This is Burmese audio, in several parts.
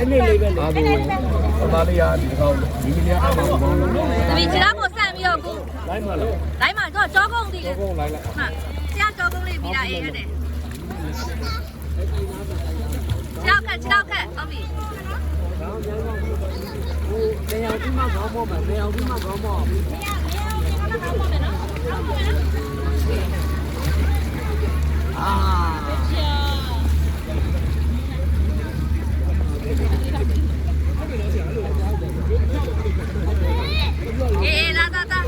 အဲ့နေလေးပဲလေအားကိုပမာလေးရဒီကောင်ဒီမီလီယာအားကိုဘောင်းလို့ဒီချီလာကိုဆန့်ပြီးတော့ကို လိုက်ပါလား တိုင်းမှာတော့ကြောကုန်းတည်လေ ဘောင်းလိုက်လိုက် ဟာဆရာကြောကုန်းလေးပြီးတာအေးရတယ်ခြေထောက်ခက်ဟုတ်ပြီ တရားဒီမှာဘောင်းမောမယ်တရားဒီမှာဘောင်းမောအေးလာတာ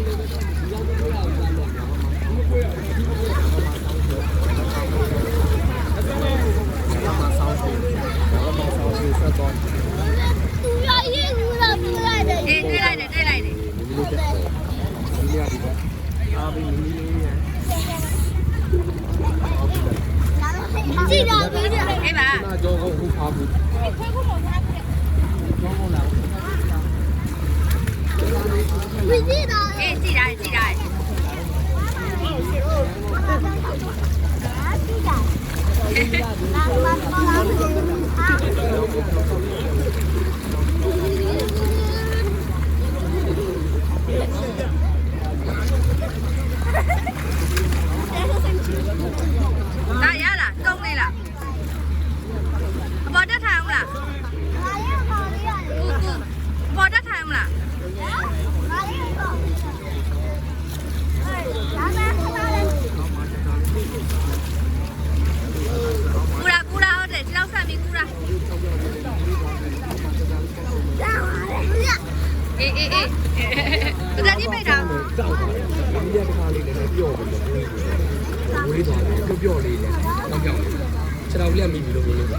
အေးတွေ့လိုက်တယ်ကြည့်တော့ပြီးတယ်အေးပါကြောကိုခုအားဘူးခွေးခုလုံးထားတယ်ကြောကိုလာပြီးကြည့်တော့အေးကြည့်လိုက်ဒါရလားတုံးလေးလားအပေါ်တက်ထိုင်အောင်လားအပေါ်တက်ထိုင်အောင်လားကူရာဟုတ်တယ်ခြေထောက်ဆက်ပြီးကူရာအေးဒါကြီးပိတ်တာ ကြောက်တယ်ဒီရတစ်ခါလေးလည်းပြော့ပြီးတော့ဝေးသွားတယ်ပြော့လေးလည်းတော့ပြော့လေးခြေထောက်လေးမိပြီလို့ပြောလို့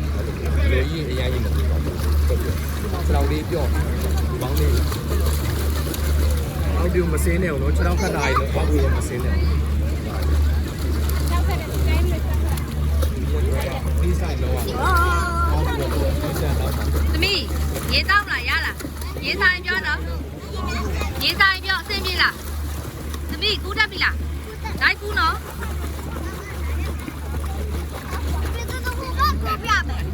လေကြီးအရင်ကြီးမဖြစ်ပါဘူးခြေထောက်လေးပြော့ဘောင်းလေးအော်ဒီမစင်းနဲ့အောင်နော်ခြေထောက်ခတ်တာကြီးတော့ဘောက်ကိုမစင်းနဲ့ဒီဆိုင်တော့သမီးရေတောင်းလားရလားရေဆိုင်ပြောနော်ရေဆိုင်ပြောအဆင်ပြေလားသမီးကူးတတ်ပြီလားလိုက်ကူးနော်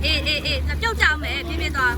အေးပြုတ်ကြအောင်မယ်ပြင်းသွား